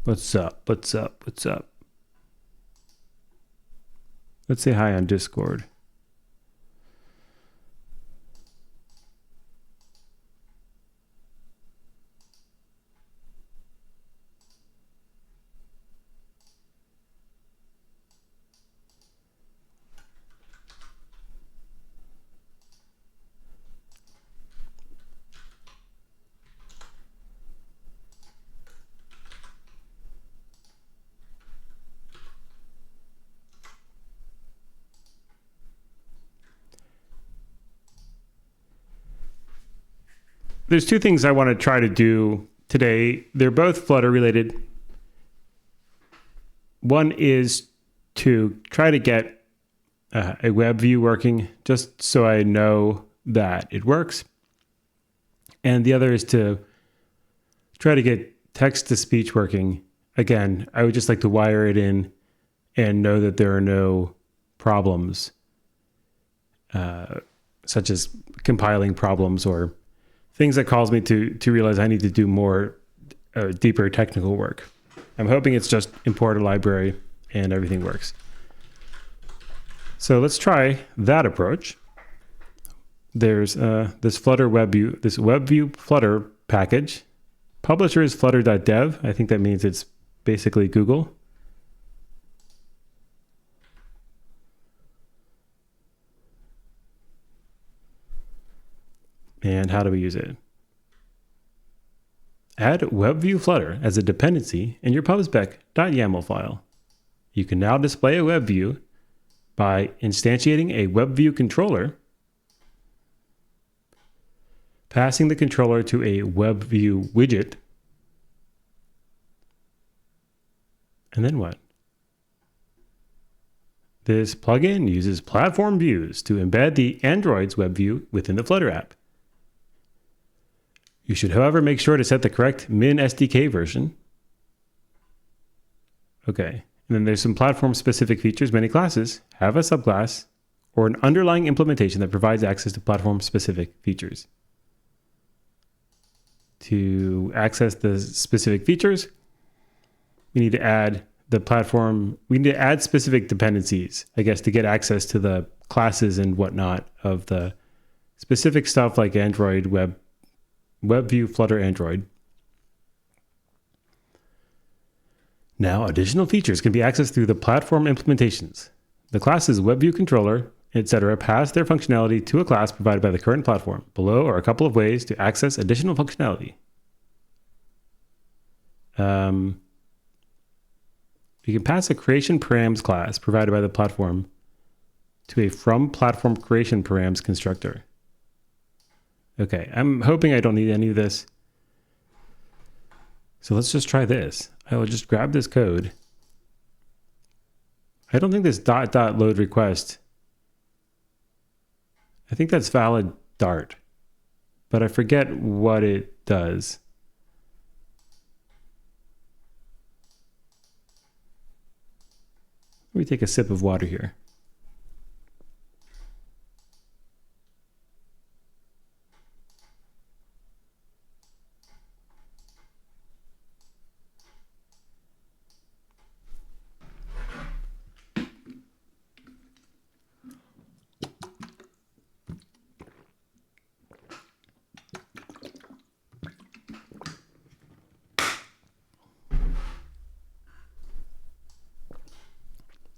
What's up? What's up? What's up? Let's say hi on Discord. There's two things I want to try to do today. They're both Flutter related. One is to try to get a web view working, just so I know that it works. And the other is to try to get text to speech working. Again, I would just like to wire it in and know that there are no problems, such as compiling problems or things that cause me to realize I need to do more deeper technical work. I'm hoping it's just import a library and everything works. So let's try that approach. There's this Flutter WebView, this WebView Flutter package. Publisher is flutter.dev. I think that means it's basically Google. And how do we use it? Add WebView Flutter as a dependency in your pubspec.yaml file. You can now display a WebView by instantiating a WebView controller, passing the controller to a WebView widget, and then what? This plugin uses platform views to embed the Android's WebView within the Flutter app. You should, however, make sure to set the correct min SDK version. Okay, and then there's some platform-specific features. Many classes have a subclass or an underlying implementation that provides access to platform-specific features. To access the specific features, we need to add the platform. We need to add specific dependencies, I guess, to get access to the classes and whatnot of the specific stuff like Android, WebView, Flutter, Android. Now, additional features can be accessed through the platform implementations. The classes WebView controller, etc. pass their functionality to a class provided by the current platform. Below are a couple of ways to access additional functionality. You can pass a creation params class provided by the platform to a from platform creation params constructor. Okay, I'm hoping I don't need any of this. So let's just try this. I will just grab this code. I don't think this .load request. I think that's valid Dart, but I forget what it does. Let me take a sip of water here.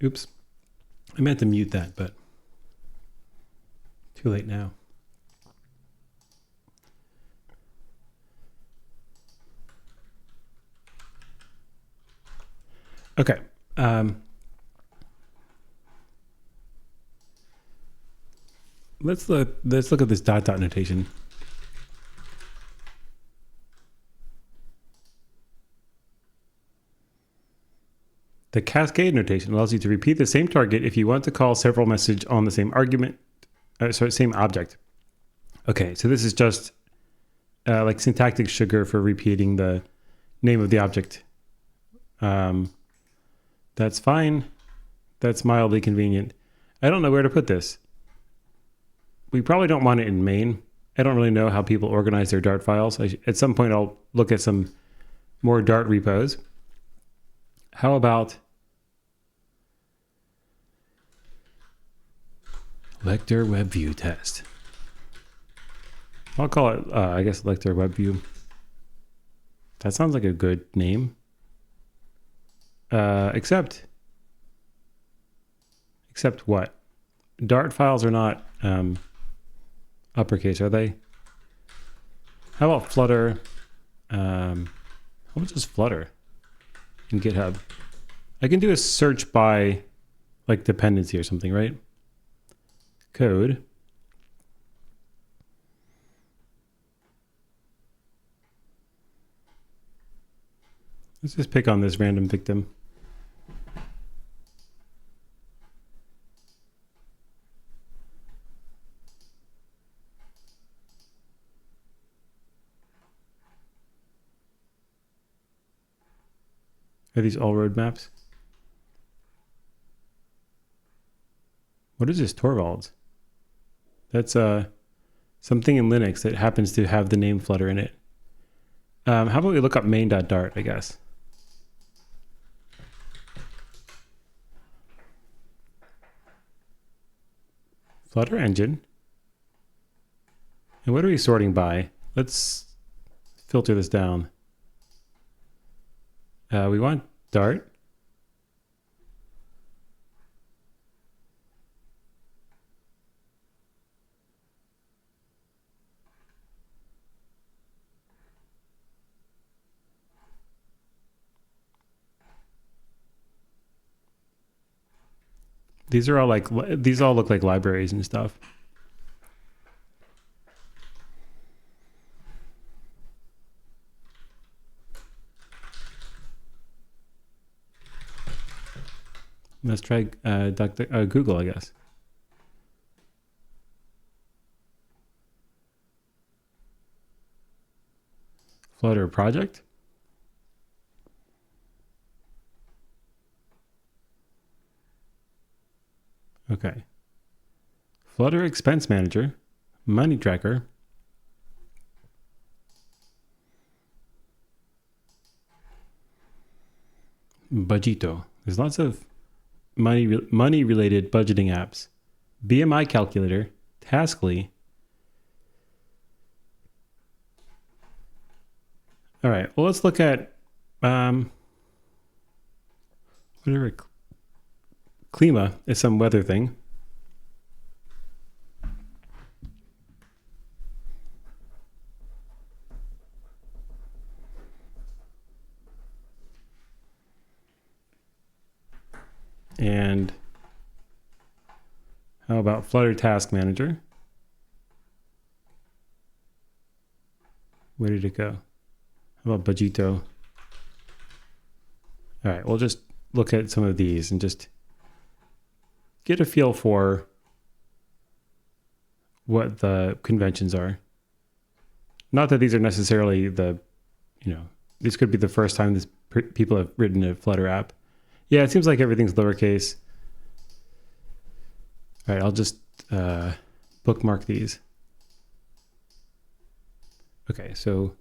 Oops. I meant to mute that, but too late now. Okay. Let's look at this dot notation. The cascade notation allows you to repeat the same target if you want to call several messages on the same argument, same object. Okay, so this is just like syntactic sugar for repeating the name of the object. That's fine. That's mildly convenient. I don't know where to put this. We probably don't want it in main. I don't really know how people organize their Dart files. At some point, I'll look at some more Dart repos. How about Lector WebView test? I'll call it, I guess, Lector WebView. That sounds like a good name. Except what? Dart files are not uppercase, are they? How about Flutter? How much is Flutter in GitHub? I can do a search by like dependency or something, right? Code. Let's just pick on this random victim. Are these all roadmaps? What is this Torvalds? That's something in Linux that happens to have the name Flutter in it. How about we look up main.dart, I guess. Flutter engine. And what are we sorting by? Let's filter this down. We want Dart. These are all like, these all look like libraries and stuff. Let's try Google, I guess. Flutter project. Okay. Flutter expense manager, money tracker. Budgeto. There's lots of money related budgeting apps. BMI calculator, Taskly. All right. Well, let's look at whatever. Klima is some weather thing. And how about Flutter Task Manager? Where did it go? How about Budgeto? All right, we'll just look at some of these and just get a feel for what the conventions are. Not that these are necessarily the, this could be the first time people have written a Flutter app. Yeah, it seems like everything's lowercase. All right, I'll just bookmark these. Okay, so,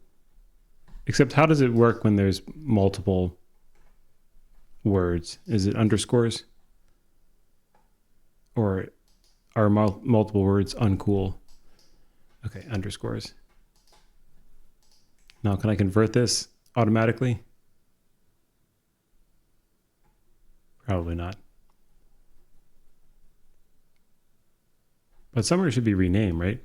except how does it work when there's multiple words? Is it underscores? Or are multiple words uncool? Okay, underscores. Now, can I convert this automatically? Probably not. But somewhere it should be renamed, right?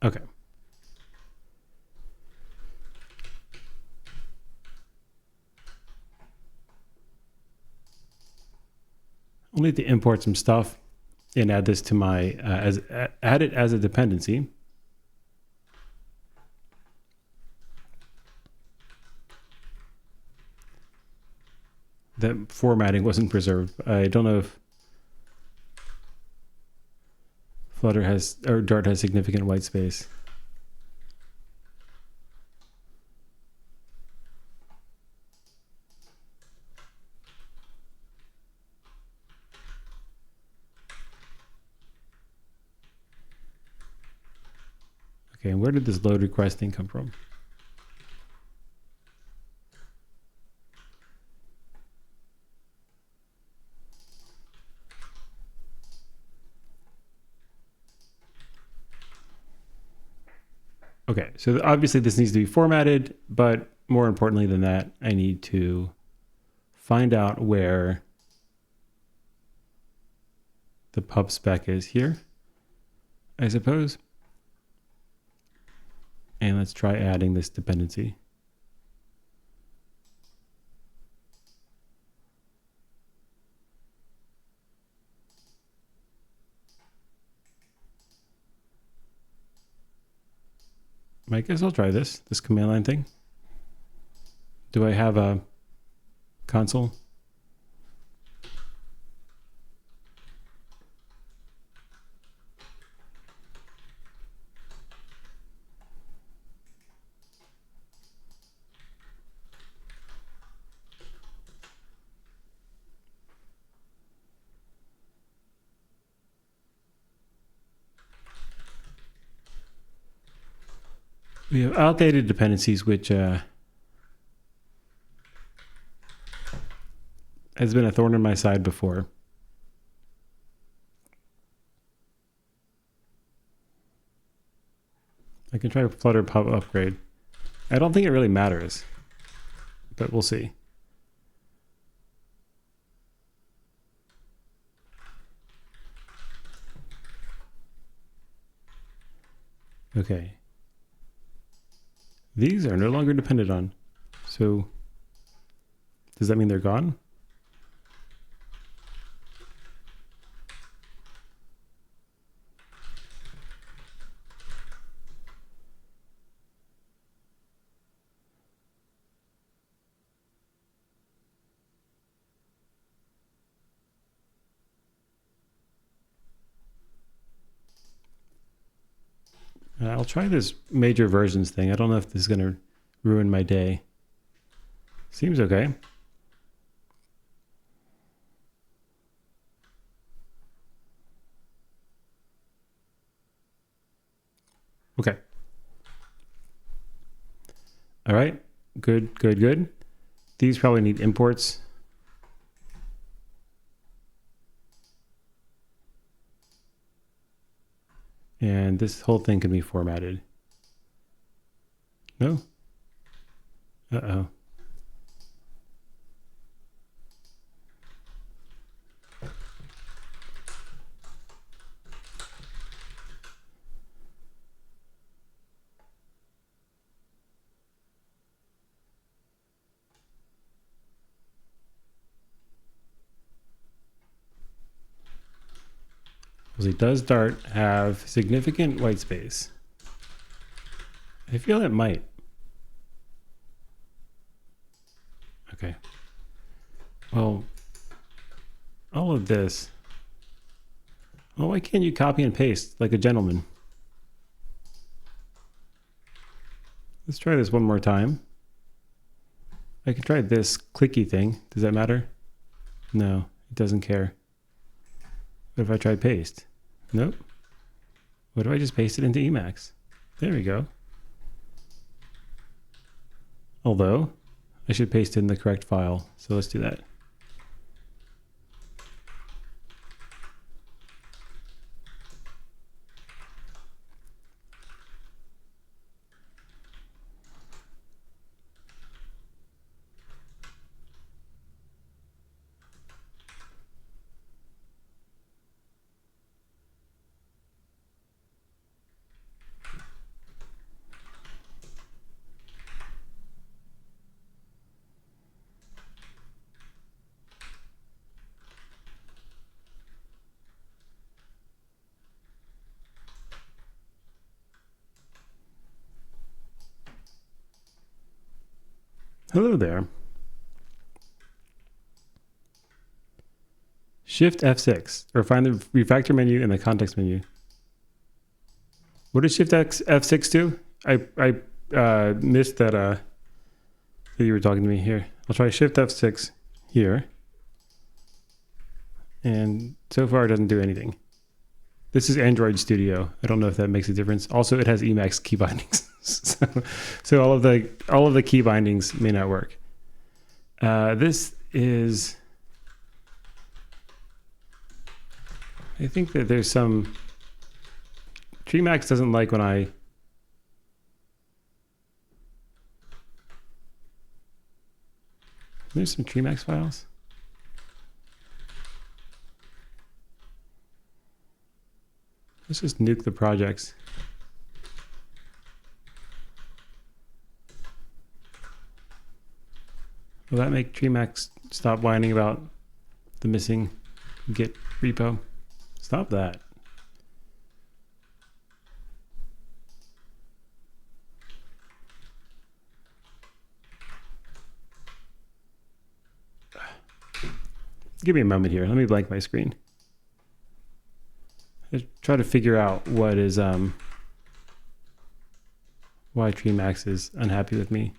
Okay. I'll need to import some stuff and add this to my, add it as a dependency. That formatting wasn't preserved. I don't know if Flutter has, or Dart has significant white space. Okay, and where did this load request thing come from? Okay, so obviously this needs to be formatted, but more importantly than that, I need to find out where the pub spec is here, I suppose. And let's try adding this dependency. I guess I'll try this command line thing. Do I have a console? We have outdated dependencies, which has been a thorn in my side before. I can try Flutter pub upgrade. I don't think it really matters, but we'll see. Okay. These are no longer dependent on. So does that mean they're gone? I'll try this major versions thing. I don't know if this is going to ruin my day. Seems okay. Okay. All right. Good, good, good. These probably need imports. And this whole thing can be formatted. No? Uh-oh. Because it does Dart have significant white space. I feel it might. Okay. Well, all of this. Oh, why can't you copy and paste like a gentleman? Let's try this one more time. I can try this clicky thing. Does that matter? No, it doesn't care. What if I try paste? Nope. What if I just paste it into Emacs? There we go. Although, I should paste in the correct file. So let's do that. Hello there. Shift F6, or find the refactor menu in the context menu. What does Shift F6 do? I missed that that you were talking to me here. I'll try Shift F6 here. And so far it doesn't do anything. This is Android Studio. I don't know if that makes a difference. Also, it has Emacs key bindings. So all of the key bindings may not work. This is, I think that there's some, Treemax doesn't like when there's some Treemax files. Let's just nuke the projects. Will that make Treemax stop whining about the missing Git repo? Stop that. Give me a moment here. Let me blank my screen. Let's try to figure out what is why Treemax is unhappy with me.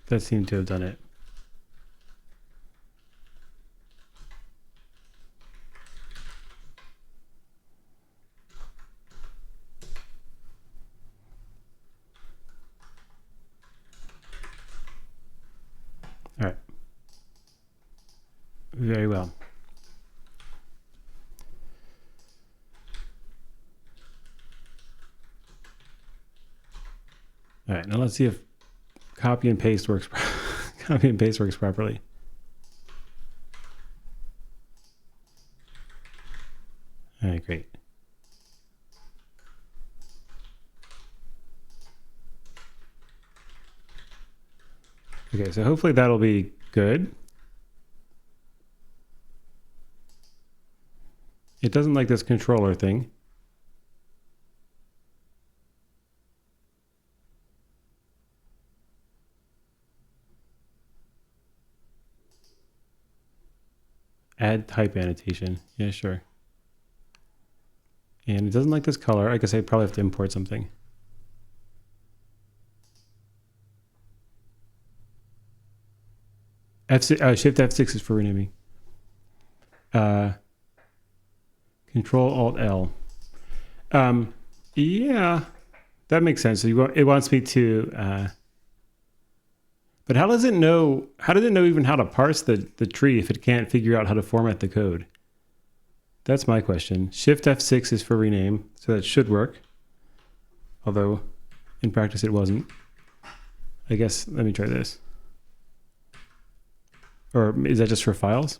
That seemed to have done it. All right. Very well. All right, now let's see if copy and paste works. Copy and paste works properly. All right, great. Okay, so hopefully that'll be good. It doesn't like this controller thing. Add type annotation. Yeah, sure. And it doesn't like this color. I guess I probably have to import something. F6, Shift F6 is for renaming. Control Alt L. Yeah, that makes sense. So it wants me to. But how does it know? How does it know even how to parse the tree if it can't figure out how to format the code? That's my question. Shift F6 is for rename, so that should work. Although, in practice, it wasn't. I guess, let me try this. Or is that just for files?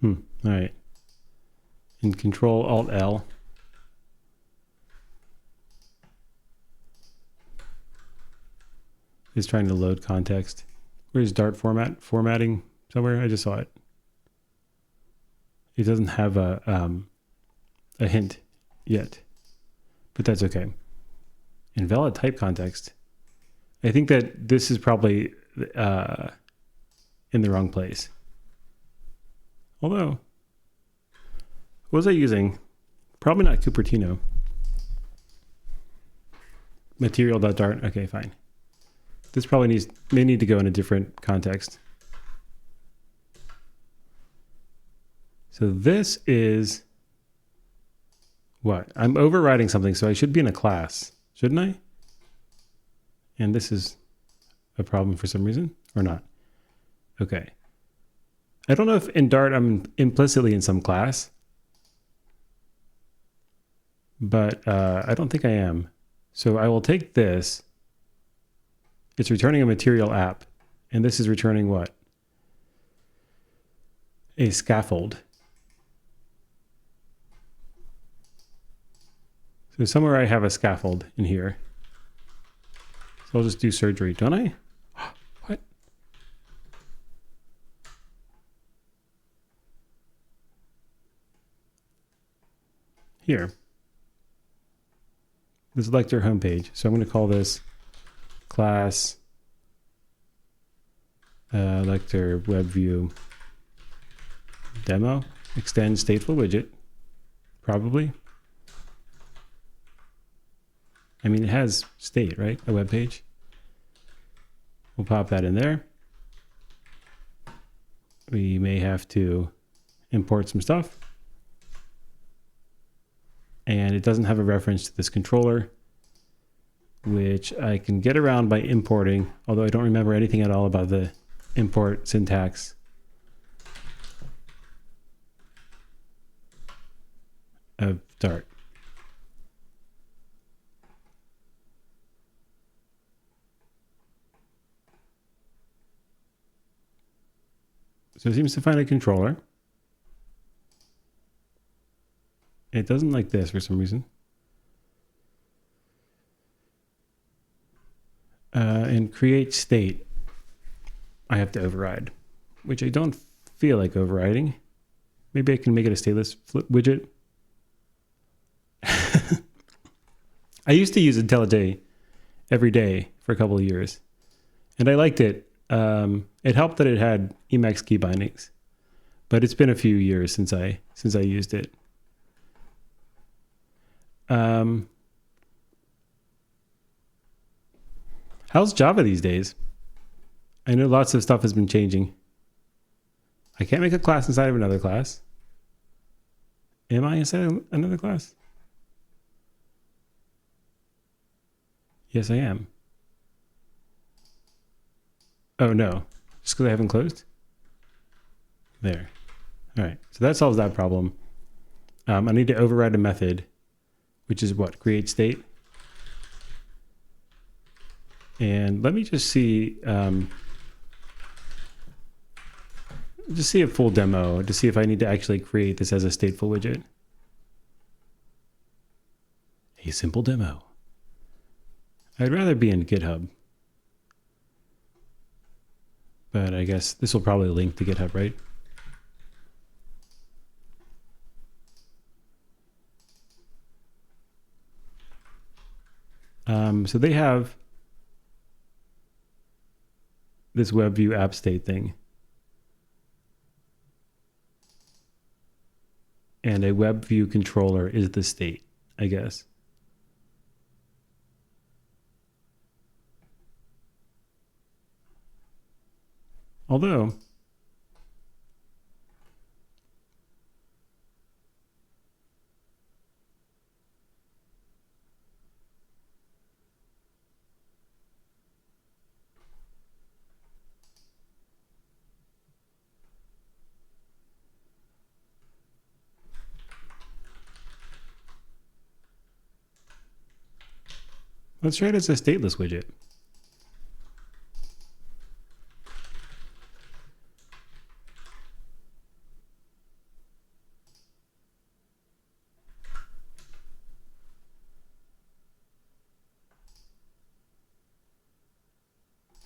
All right. And Control Alt L. Is trying to load context. Where's Dart formatting somewhere? I just saw it. It doesn't have a hint yet, but that's okay. Invalid type context. I think that this is probably in the wrong place. Although, what was I using? Probably not Cupertino. Material.dart. Okay, fine. This probably may need to go in a different context. So this is what? I'm overriding something, so I should be in a class, shouldn't I? And this is a problem for some reason, or not? Okay. I don't know if in Dart I'm implicitly in some class, but I don't think I am. So I will take this. It's returning a material app, and this is returning what? A scaffold. So somewhere I have a scaffold in here. So I'll just do surgery, don't I? What? Here. This is lecture homepage. So I'm going to call this class lecture webview demo. Extend stateful widget. Probably. I mean, it has state, right? A web page. We'll pop that in there. We may have to import some stuff. And it doesn't have a reference to this controller, which I can get around by importing, although I don't remember anything at all about the import syntax of Dart. So it seems to find a controller. It doesn't like this for some reason. And create state, I have to override, which I don't feel like overriding. Maybe I can make it a stateless widget. I used to use IntelliJ every day for a couple of years, and I liked it. It helped that it had Emacs key bindings, but it's been a few years since I used it. How's Java these days? I know lots of stuff has been changing. I can't make a class inside of another class. Am I inside of another class? Yes, I am. Oh no, just because I haven't closed? There. All right, so that solves that problem. I need to override a method, which is what? Create state. And let me just see a full demo to see if I need to actually create this as a stateful widget. A simple demo. I'd rather be in GitHub. But I guess this will probably link to GitHub, right? So they have this WebView app state thing. And a WebView controller is the state, I guess. Although, let's try it as a stateless widget.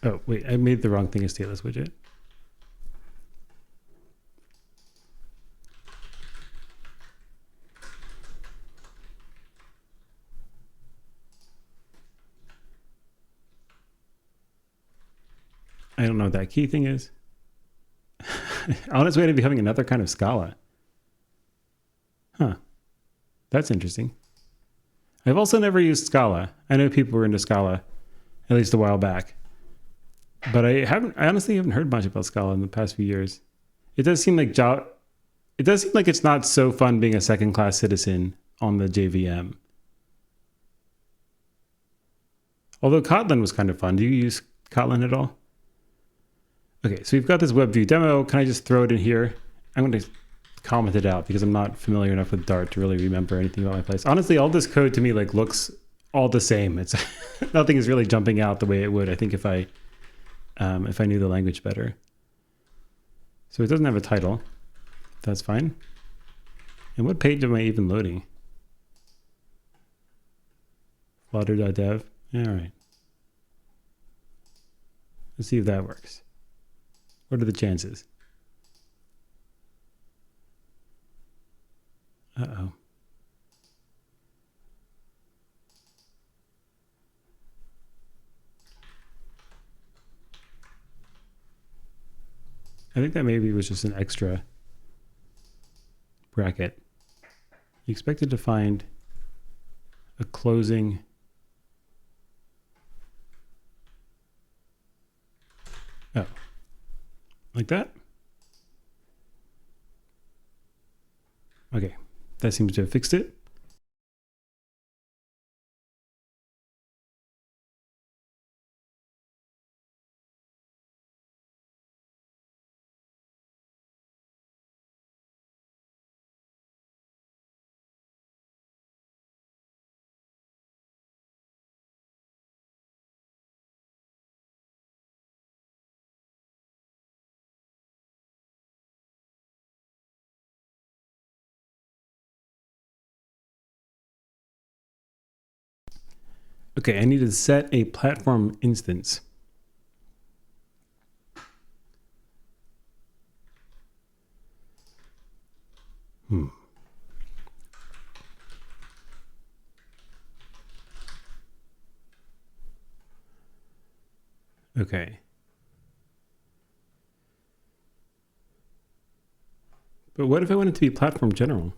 Oh, wait, I made the wrong thing a stateless widget. I don't know what that key thing is. On its way to becoming another kind of Scala. Huh. That's interesting. I've also never used Scala. I know people were into Scala, at least a while back. But I honestly haven't heard much about Scala in the past few years. It does seem like it's not so fun being a second-class citizen on the JVM. Although Kotlin was kind of fun. Do you use Kotlin at all? Okay, so we've got this WebView demo. Can I just throw it in here? I'm going to comment it out because I'm not familiar enough with Dart to really remember anything about my place. Honestly, all this code to me looks all the same. It's nothing is really jumping out the way it would, I think, if I knew the language better. So it doesn't have a title. That's fine. And what page am I even loading? Flutter.dev. All right. Let's see if that works. What are the chances? Uh-oh. I think that maybe was just an extra bracket. You expected to find a closing. Oh, like that? Okay, that seems to have fixed it. Okay, I need to set a platform instance. Okay. But what if I want it to be platform general?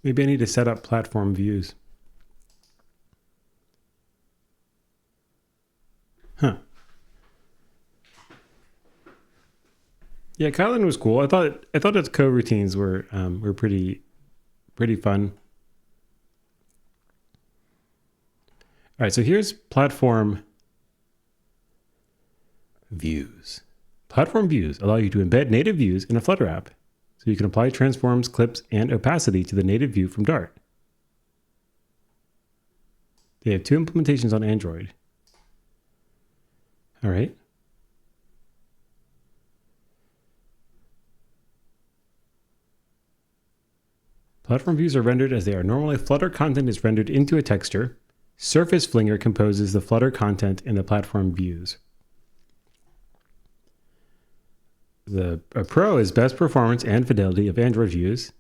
Maybe I need to set up platform views. Huh. Yeah, Kylan was cool. I thought its coroutines were pretty fun. All right, so here's platform views. Platform views allow you to embed native views in a Flutter app, so you can apply transforms, clips, and opacity to the native view from Dart. They have 2 implementations on Android. All right. Platform views are rendered as they are normally. Flutter content is rendered into a texture. Surface Flinger composes the Flutter content in the platform views. A pro is best performance and fidelity of Android views.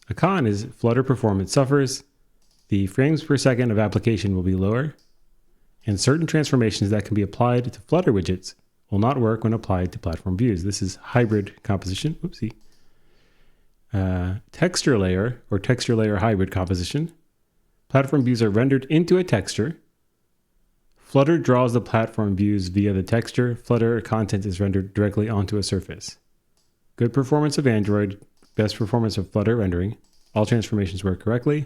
A con is Flutter performance suffers. The frames per second of application will be lower. And certain transformations that can be applied to Flutter widgets will not work when applied to platform views. This is hybrid composition. Oopsie. Texture layer or texture layer hybrid composition. Platform views are rendered into a texture. Flutter draws the platform views via the texture. Flutter content is rendered directly onto a surface. Good performance of Android, best performance of Flutter rendering. All transformations work correctly.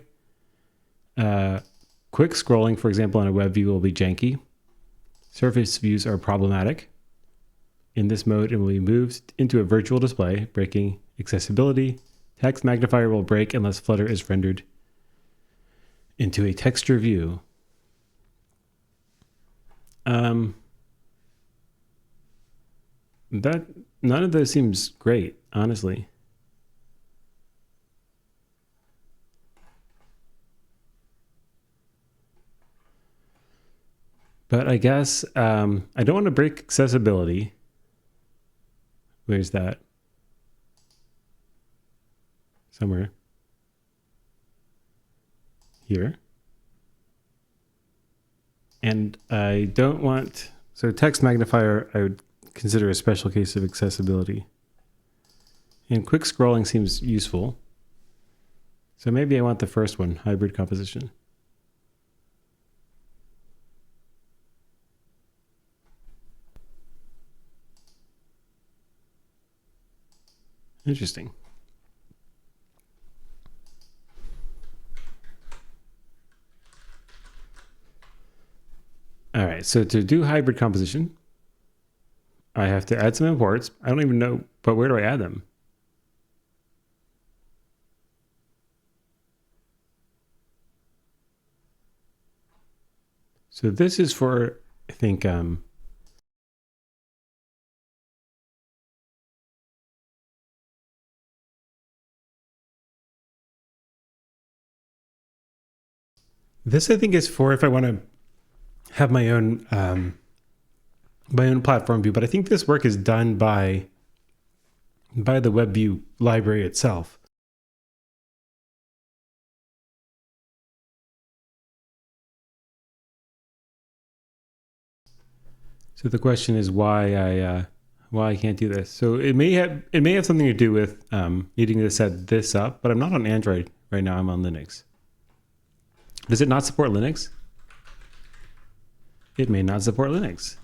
Quick scrolling, for example, on a web view will be janky. Surface views are problematic. In this mode, it will be moved into a virtual display, breaking accessibility. Text magnifier will break unless Flutter is rendered into a texture view. That none of those seems great, honestly. But I guess I don't want to break accessibility. Where's that? Somewhere. Here. And I don't want... So text magnifier, I would consider a special case of accessibility. And quick scrolling seems useful. So maybe I want the first one, hybrid composition. Interesting. All right, so to do hybrid composition, I have to add some imports. I don't even know, but where do I add them? So this is for, I think, This I think is for if I want to have my own platform view, but I think this work is done by the WebView library itself. So the question is why I can't do this. So it may have something to do with needing to set this up, but I'm not on Android right now. I'm on Linux. Does it not support Linux? It may not support Linux.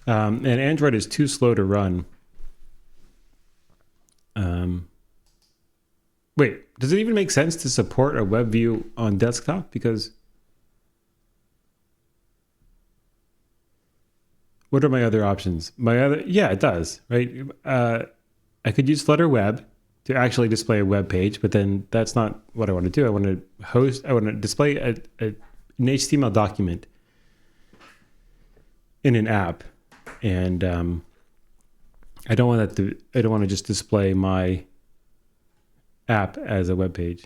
And Android is too slow to run. Wait, does it even make sense to support a web view on desktop? Because what are my other options? Yeah, it does, right? I could use Flutter Web to actually display a web page, but then that's not what I want to do. I want to display an HTML document in an app, and I don't want to just display my app as a web page.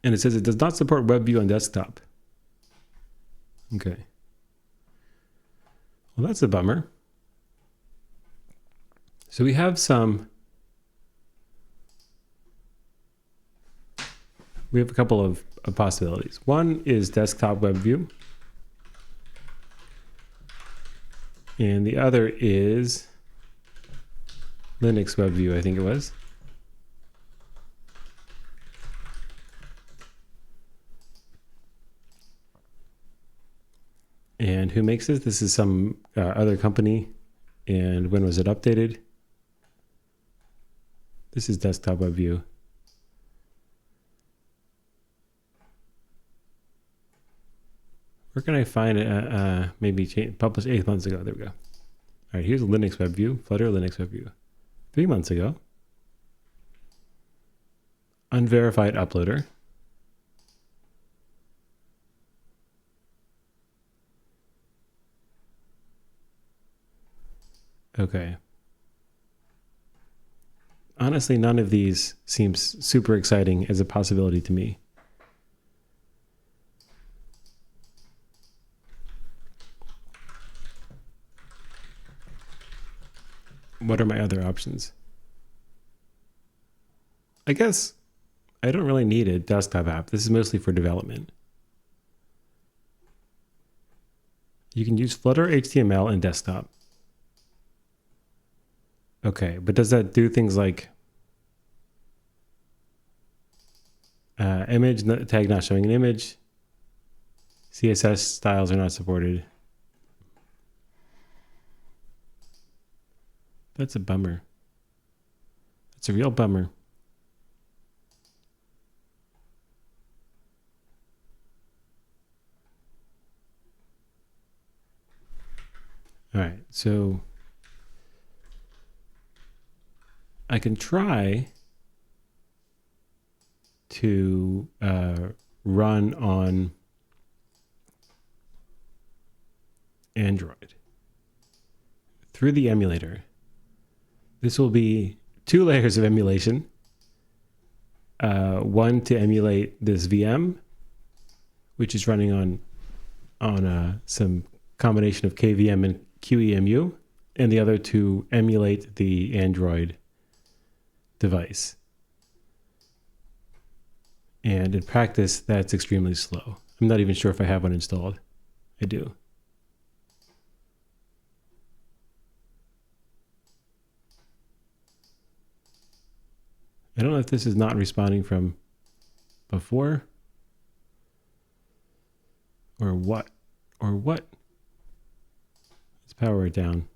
And it says it does not support WebView on desktop. Okay. Well, that's a bummer. So we have a couple of possibilities. One is desktop WebView. And the other is Linux WebView, I think it was. And who makes this? This is some other company. And when was it updated? This is desktop WebView. Where can I find it? Maybe published 8 months ago. There we go. All right, here's a Linux WebView, Flutter Linux WebView. 3 months ago. Unverified uploader. Okay. Honestly, none of these seems super exciting as a possibility to me. What are my other options? I guess I don't really need a desktop app. This is mostly for development. You can use Flutter HTML in desktop. Okay, but does that do things like image tag not showing an image? CSS styles are not supported. That's a bummer. That's a real bummer. All right, so I can try to run on Android through the emulator. This will be 2 layers of emulation. One to emulate this VM, which is running on some combination of KVM and QEMU, and the other to emulate the Android device. And in practice, that's extremely slow. I'm not even sure if I have one installed. I do. I don't know if this is not responding from before or what. Let's power it down.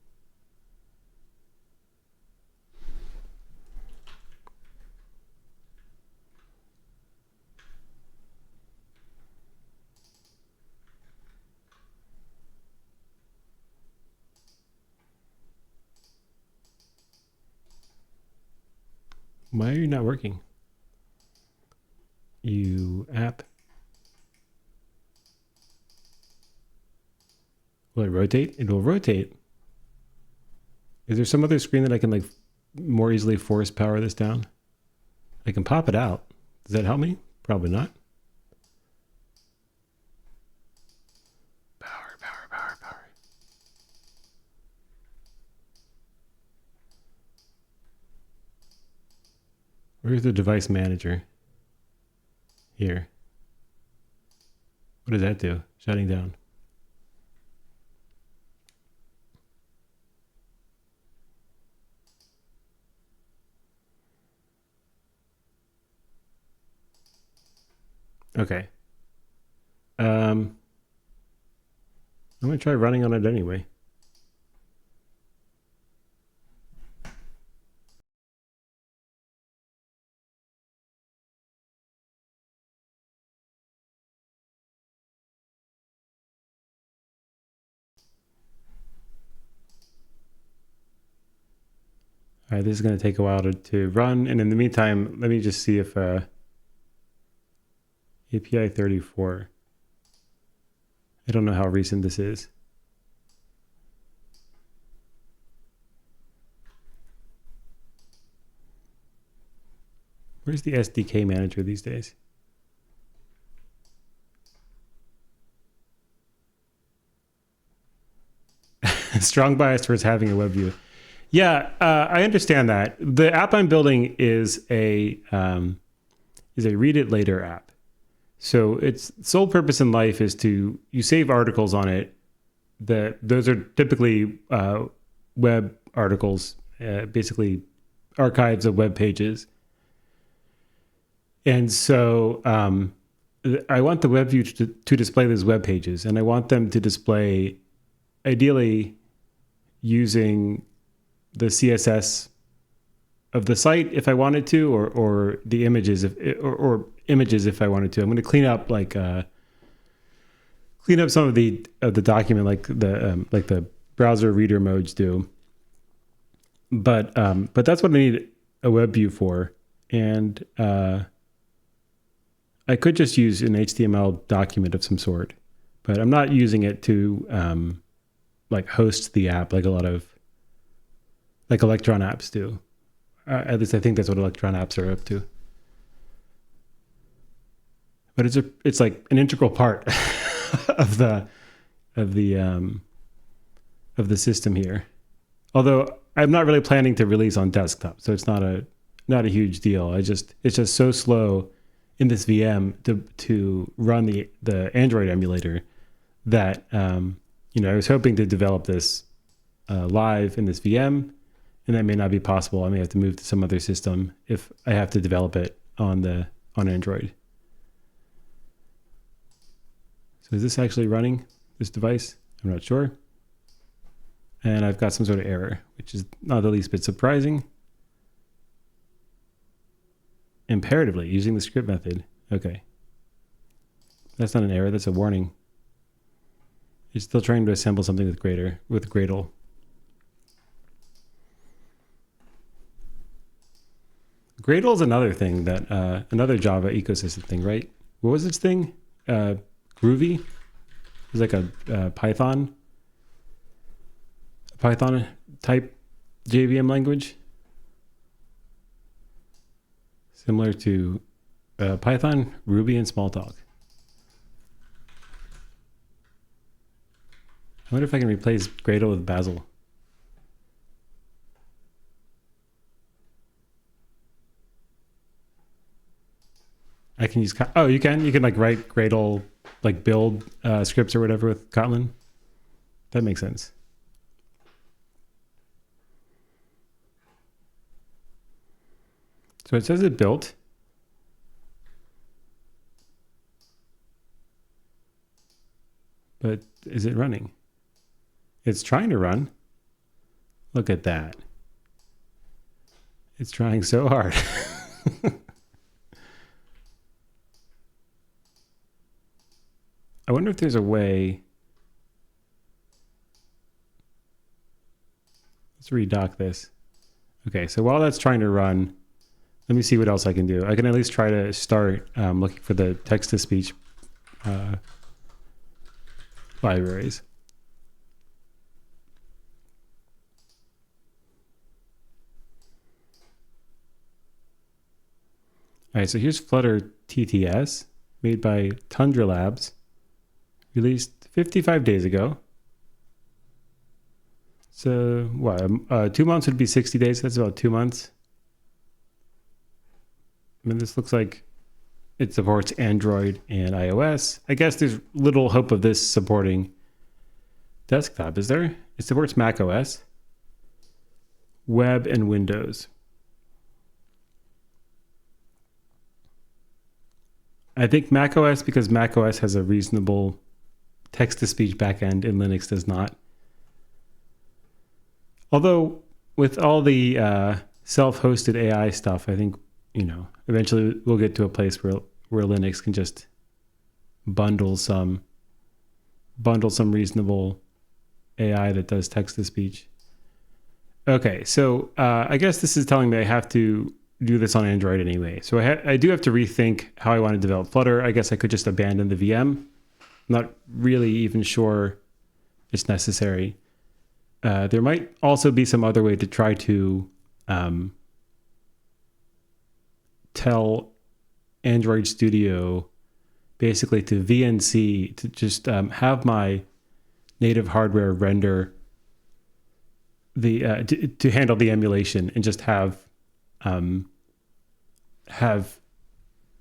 Why are you not working? You app. Will it rotate? It will rotate. Is there some other screen that I can like more easily force power this down? I can pop it out. Does that help me? Probably not. Power, power, power, power. Where's the device manager? Here. What does that do? Shutting down. Okay. I'm going to try running on it anyway. All right, this is going to take a while to run. And in the meantime, let me just see if API 34. I don't know how recent this is. Where's the SDK manager these days? Strong bias towards having a web view. Yeah, I understand that. The app I'm building is a read it later app. So its sole purpose in life is you save articles on it. Those are typically web articles, basically archives of web pages. And so I want the web view to display those web pages, and I want them to display ideally using the CSS of the site if I wanted to, or the images or images if I wanted to. I'm going to clean up some of the document like the browser reader modes do. But that's what I need a web view for, and I could just use an HTML document of some sort, but I'm not using it to like host the app like a lot of like Electron apps do. At least I think that's what Electron apps are up to. But it's like an integral part of the system here. Although I'm not really planning to release on desktop, so it's not a huge deal. It's just so slow in this VM to run the Android emulator that I was hoping to develop this live in this VM, and that may not be possible. I may have to move to some other system if I have to develop it on Android. So is this actually running this device? I'm not sure. And I've got some sort of error, which is not the least bit surprising. Imperatively using the script method. Okay. That's not an error, that's a warning. It's still trying to assemble something with Gradle. Gradle is another thing that another Java ecosystem thing, right? What was its thing? Groovy? It was like a Python type JVM language, similar to Python, Ruby, and Smalltalk. I wonder if I can replace Gradle with Bazel. I can use, you can like write Gradle, like build scripts or whatever with Kotlin. That makes sense. So it says it built. But is it running? It's trying to run. Look at that. It's trying so hard. I wonder if there's a way. Let's redock this. Okay, so while that's trying to run, let me see what else I can do. I can at least try to start looking for the text-to-speech libraries. All right, so here's Flutter TTS, made by Tundra Labs, released 55 days ago. So what, 2 months would be 60 days. That's about 2 months. I mean, this looks like it supports Android and iOS. I guess there's little hope of this supporting desktop, is there? It supports Mac OS, web, and Windows. I think Mac OS, because Mac OS has a reasonable text-to-speech backend and Linux does not. Although with all the self-hosted AI stuff, I think, eventually we'll get to a place where Linux can just bundle some reasonable AI that does text-to-speech. Okay, so I guess this is telling me I have to do this on Android anyway. So I do have to rethink how I want to develop Flutter. I guess I could just abandon the VM. I'm not really even sure it's necessary. There might also be some other way to try to tell Android Studio basically to VNC to just have my native hardware render the to handle the emulation and just have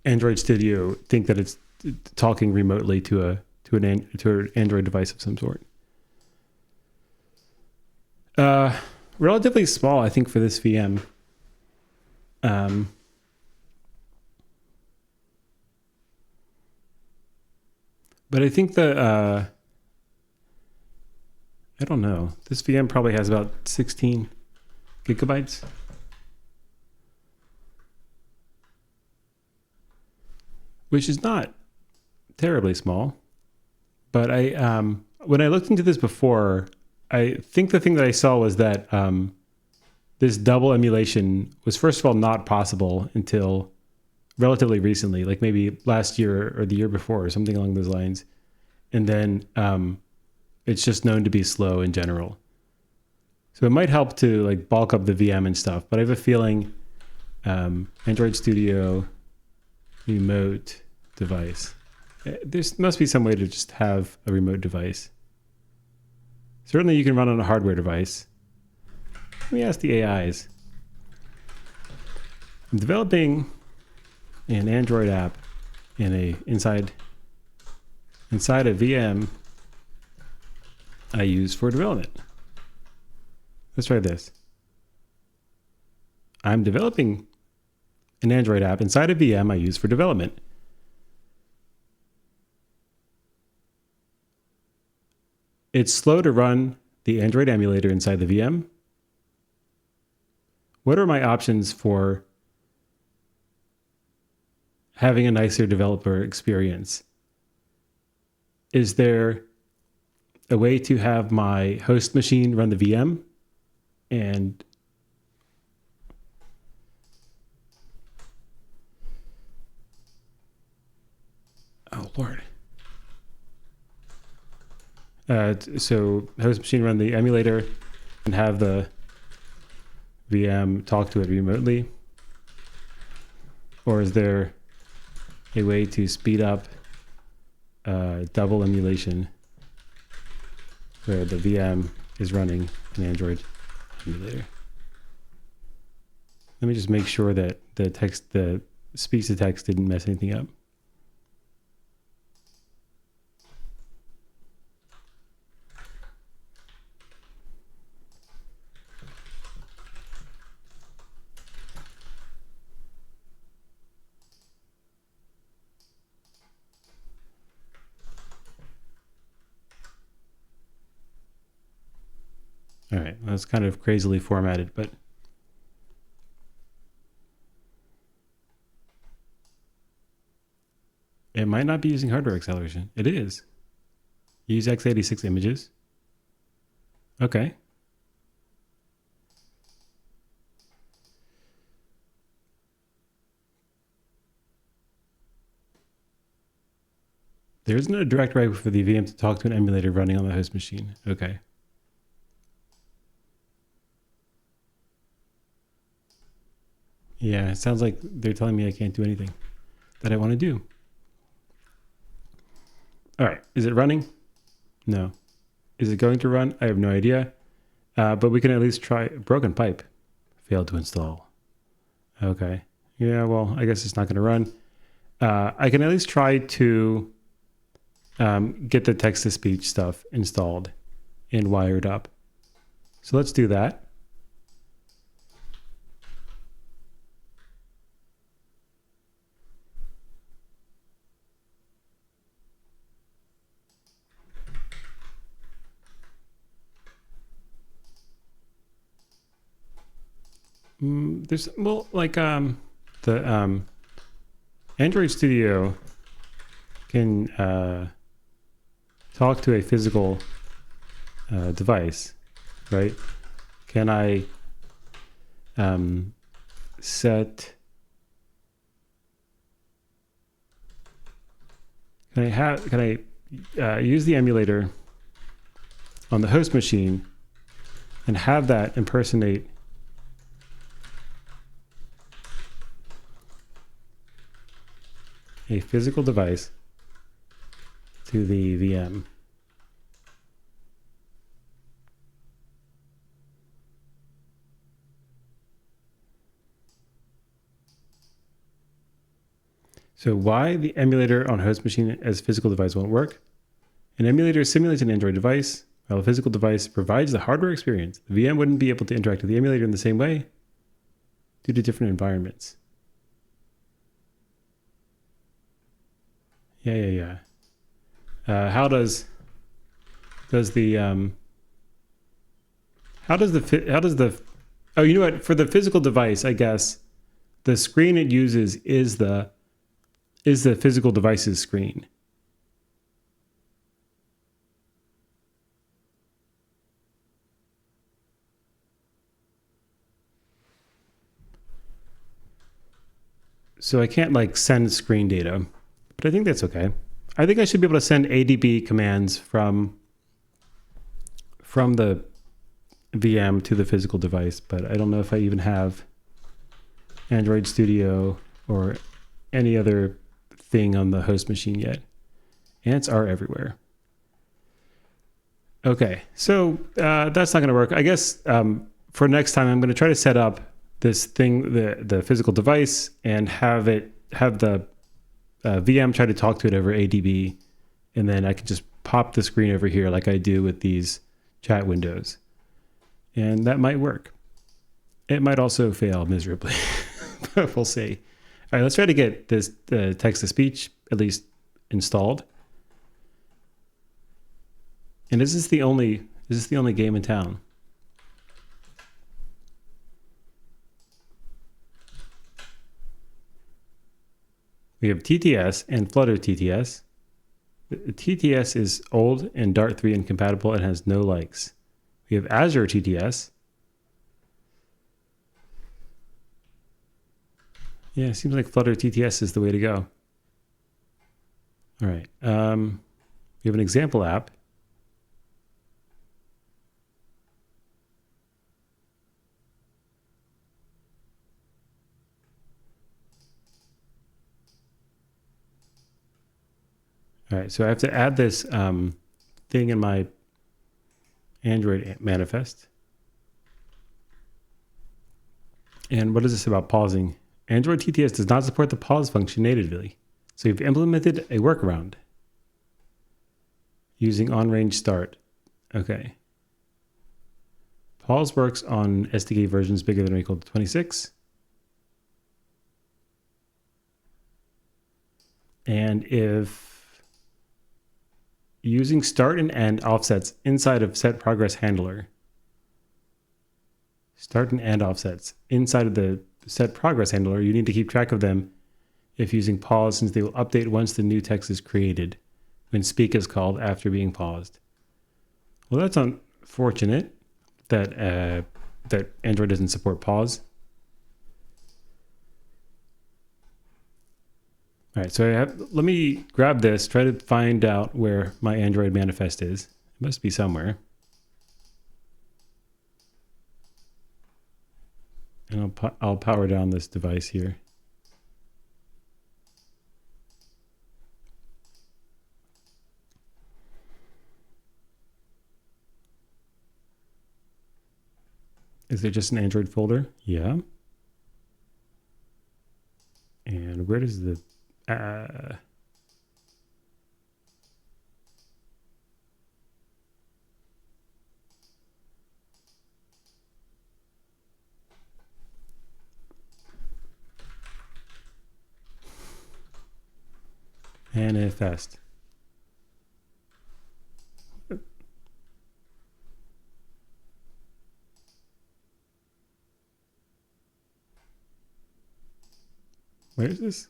Android Studio think that it's talking remotely to an Android device of some sort. Relatively small, I think, for this VM. But I think I don't know. This VM probably has about 16 gigabytes. Which is not terribly small. But when I looked into this before, I think the thing that I saw was that this double emulation was, first of all, not possible until relatively recently, like maybe last year or the year before or something along those lines. And then it's just known to be slow in general. So it might help to like bulk up the VM and stuff, but I have a feeling Android Studio remote device. There must be some way to just have a remote device. Certainly you can run on a hardware device. Let me ask the AIs. I'm developing an Android app inside a VM I use for development. Let's try this. I'm developing an Android app inside a VM I use for development. It's slow to run the Android emulator inside the VM. What are my options for having a nicer developer experience? Is there a way to have my host machine run the VM? And oh Lord. So host machine run the emulator and have the VM talk to it remotely? Or is there a way to speed up double emulation where the VM is running an Android emulator? Let me just make sure that the speech to text didn't mess anything up. All right, well, that's kind of crazily formatted, but it might not be using hardware acceleration. It is. Use x86 images. Okay. There isn't a direct way for the VM to talk to an emulator running on the host machine. Okay. Yeah, it sounds like they're telling me I can't do anything that I want to do. All right, is it running? No. Is it going to run? I have no idea. But we can at least try. Broken pipe. Failed to install. Okay. Yeah, well, I guess it's not going to run. I can at least try to get the text-to-speech stuff installed and wired up. So let's do that. There's, well, like the Android Studio can talk to a physical device, right? Can I set? Can I use the emulator on the host machine and have that impersonate a physical device to the VM? So why the emulator on host machine as physical device won't work? An emulator simulates an Android device, while a physical device provides the hardware experience. The VM wouldn't be able to interact with the emulator in the same way due to different environments. Yeah. How does the oh, you know what? For the physical device, I guess the screen it uses is the physical device's screen. So I can't like send screen data, but I think that's okay. I think I should be able to send ADB commands from the VM to the physical device, but I don't know if I even have Android Studio or any other thing on the host machine yet. Ants are everywhere. Okay, so that's not going to work. I guess for next time, I'm going to try to set up this thing, the physical device, and have the VM try to talk to it over ADB, and then I can just pop the screen over here like I do with these chat windows, and that might work. It might also fail miserably, but we'll see. All right, let's try to get this text-to-speech at least installed. And is this the only game in town? We have TTS and Flutter TTS. TTS is old and Dart 3 incompatible and has no likes. We have Azure TTS. Yeah, it seems like Flutter TTS is the way to go. All right. We have an example app. All right, so I have to add this thing in my Android manifest. And what is this about pausing? Android TTS does not support the pause function natively. So you've implemented a workaround using on-range start. Okay. Pause works on SDK versions bigger than or equal to 26. And if using start and end offsets inside of set progress handler, start and end offsets inside of the set progress handler, you need to keep track of them if using pause, since they will update once the new text is created when speak is called after being paused. Well, that's unfortunate that that Android doesn't support pause. All right, so let me grab this, try to find out where my Android manifest is. It must be somewhere. And I'll power down this device here. Is it just an Android folder? Yeah. And where does the manifest? Where is this?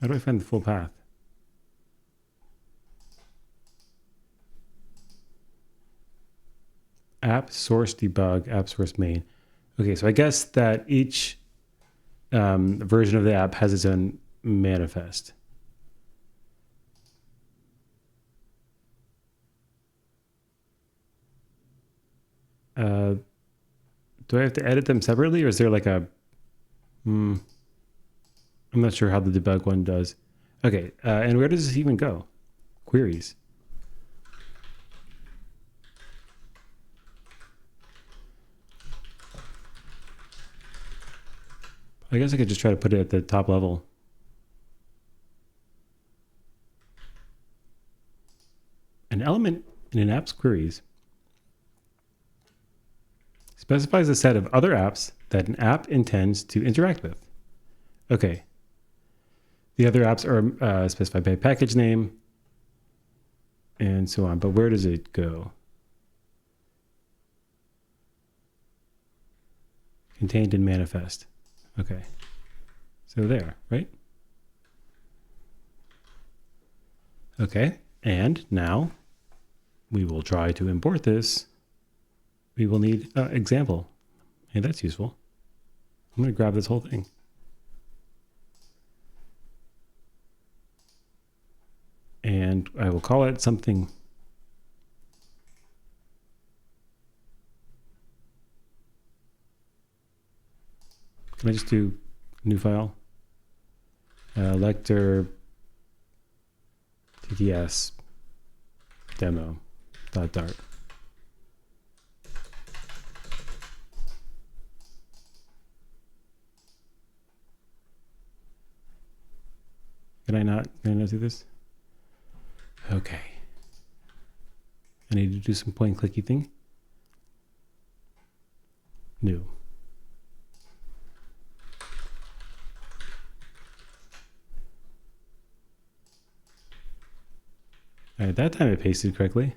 How do I find the full path? App source debug, app source main. Okay, so I guess that each version of the app has its own manifest. Do I have to edit them separately, or is there like a... I'm not sure how the debug one does. Okay, and where does this even go? Queries. I guess I could just try to put it at the top level. An element in an app's queries specifies a set of other apps that an app intends to interact with. Okay. The other apps are specified by package name and so on. But where does it go? Contained in manifest. Okay. So there, right? Okay. And now we will try to import this. We will need example. Hey, that's useful. I'm going to grab this whole thing. And I will call it something. Can I just do new file? Lector TTS demo.dart. Can I not do this? Okay. I need to do some point clicky thing. New. All right, that time it pasted correctly.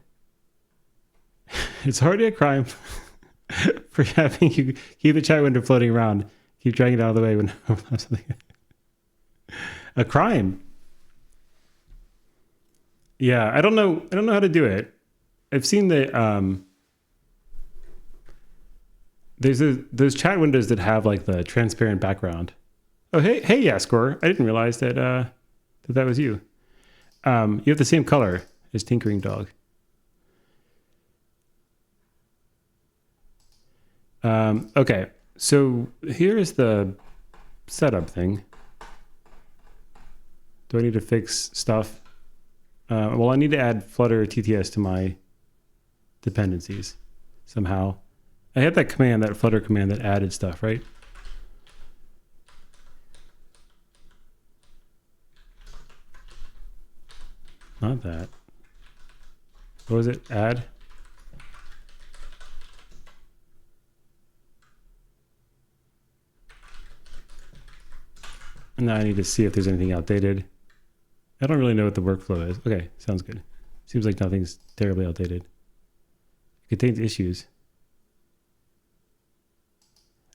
It's hardly a crime for having you keep the chat window floating around. Keep dragging it out of the way when something. A crime. Yeah, I don't know how to do it. I've seen the there's those chat windows that have like the transparent background. Oh hey Yaskor, I didn't realize that that was you. You have the same color as Tinkering Dog. Okay, so here's the setup thing. Do I need to fix stuff? Well, I need to add Flutter TTS to my dependencies somehow. I had that command, that Flutter command that added stuff, right? Not that. What was it? Add? And now I need to see if there's anything outdated. I don't really know what the workflow is. Okay, sounds good. Seems like nothing's terribly outdated. It contains issues.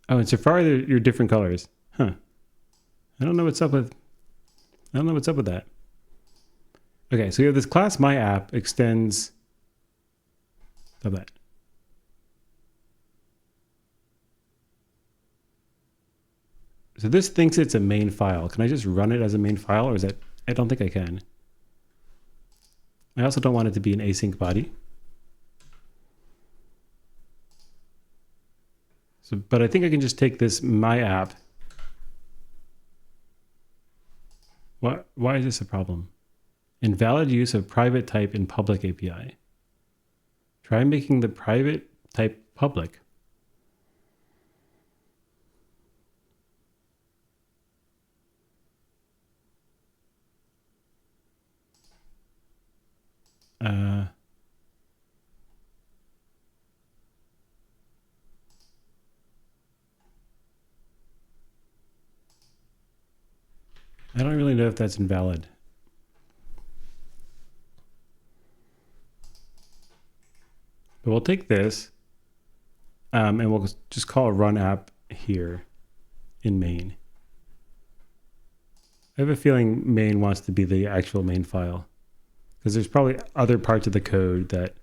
Oh, in Safari, you're different colors. Huh. I don't know what's up with that. Okay, so we have this class myApp extends of that. So this thinks it's a main file. Can I just run it as a main file, or is that? I don't think I can. I also don't want it to be an async body. So, but I think I can just take this my app. Why is this a problem? Invalid use of private type in public API. Try making the private type public. I don't really know if that's invalid. But we'll take this and we'll just call a run app here in main. I have a feeling main wants to be the actual main file because there's probably other parts of the code that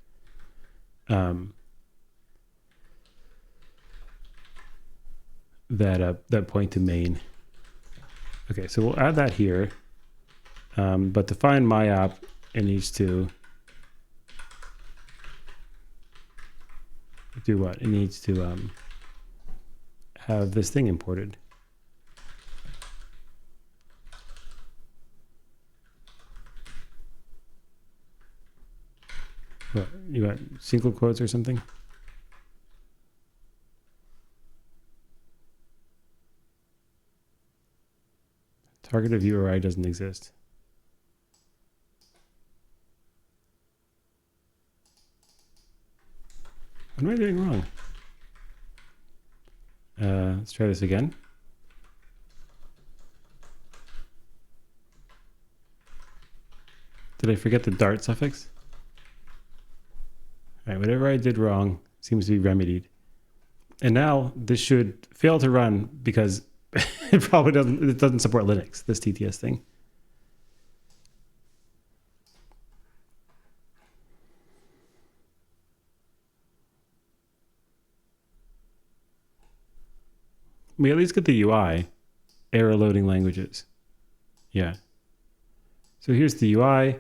that point to main. Okay, so we'll add that here. But to find my app, it needs to do what? It needs to have this thing imported. What, you got single quotes or something? Target of URI doesn't exist. What am I doing wrong? Let's try this again. Did I forget the Dart suffix? All right, whatever I did wrong seems to be remedied. And now this should fail to run because it probably doesn't support Linux, this TTS thing. We at least get the UI, error loading languages. Yeah. So here's the UI.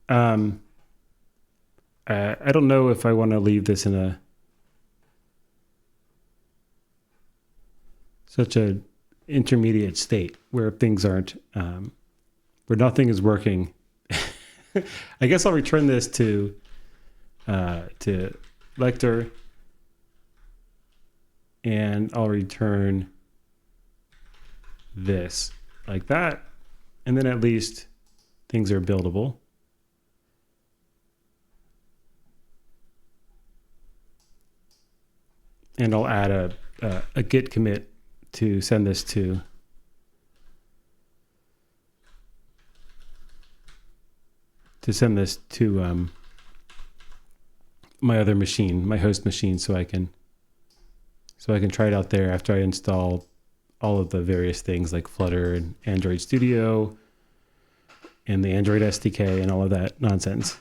I don't know if I want to leave this in such a intermediate state where things aren't, where nothing is working. I guess I'll return this to lector, and I'll return this like that, and then at least things are buildable. And I'll add a git commit to send this to my other machine, my host machine, so I can try it out there after I install all of the various things like Flutter and Android Studio and the Android SDK and all of that nonsense.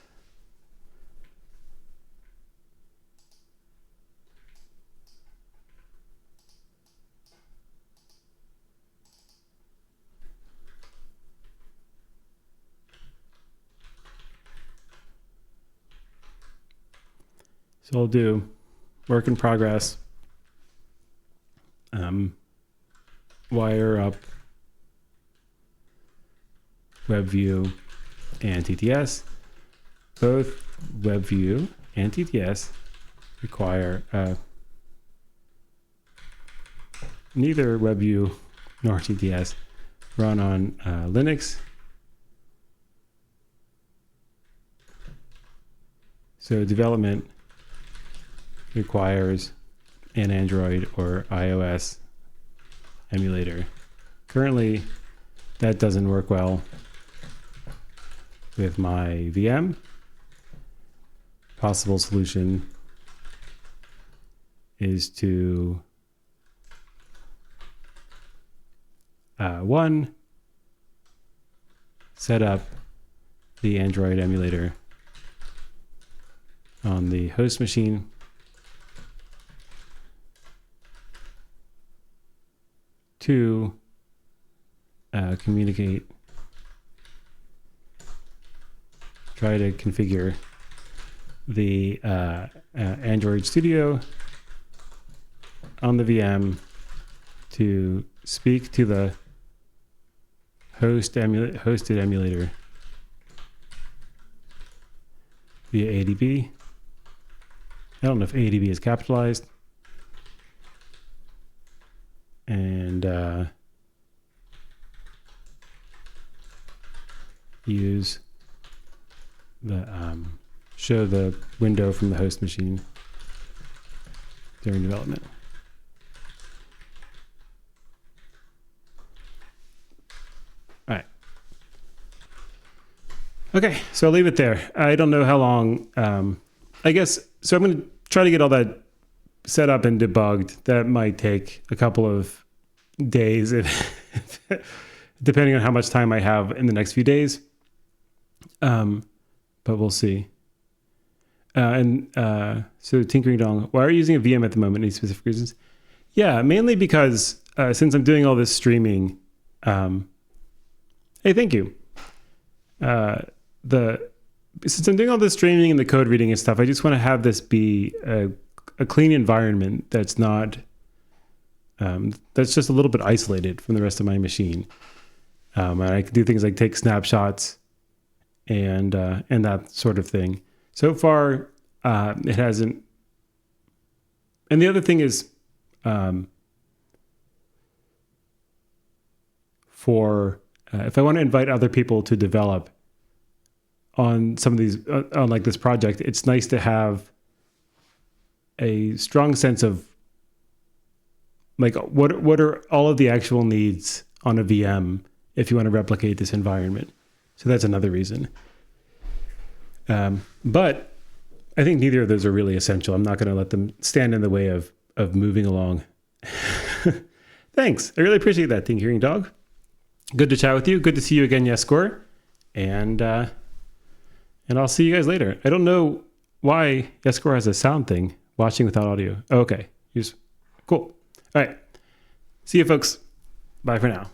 So I'll do work in progress, wire up WebView and TTS. Both WebView and TTS require neither WebView nor TTS run on Linux. So development requires an Android or iOS emulator. Currently, that doesn't work well with my VM. Possible solution is to one, set up the Android emulator on the host machine. Two, communicate, try to configure the Android Studio on the VM to speak to the hosted emulator via ADB. I don't know if ADB is capitalized. And use the show the window from the host machine during development. All right. Okay, so I'll leave it there. I don't know how long. I guess so. I'm going to try to get all that set up and debugged. That might take a couple of days, depending on how much time I have in the next few days. But we'll see. So Tinkering Dong, why are you using a VM at the moment? Any specific reasons? Yeah, mainly because since I'm doing all this streaming, hey, thank you. Since I'm doing all this streaming and the code reading and stuff, I just want to have this be a clean environment that's not, that's just a little bit isolated from the rest of my machine. And I can do things like take snapshots and that sort of thing. So far, it hasn't. And the other thing is, if I want to invite other people to develop on some of these, on like this project, it's nice to have a strong sense of like what are all of the actual needs on a VM if you want to replicate this environment. So that's another reason. But I think neither of those are really essential. I'm not going to let them stand in the way of moving along. Thanks. I really appreciate that, Tinkering Dog. Good to chat with you. Good to see you again, Yeskor. And I'll see you guys later. I don't know why Yeskor has a sound thing, watching without audio. Okay. Cool. All right. See you, folks. Bye for now.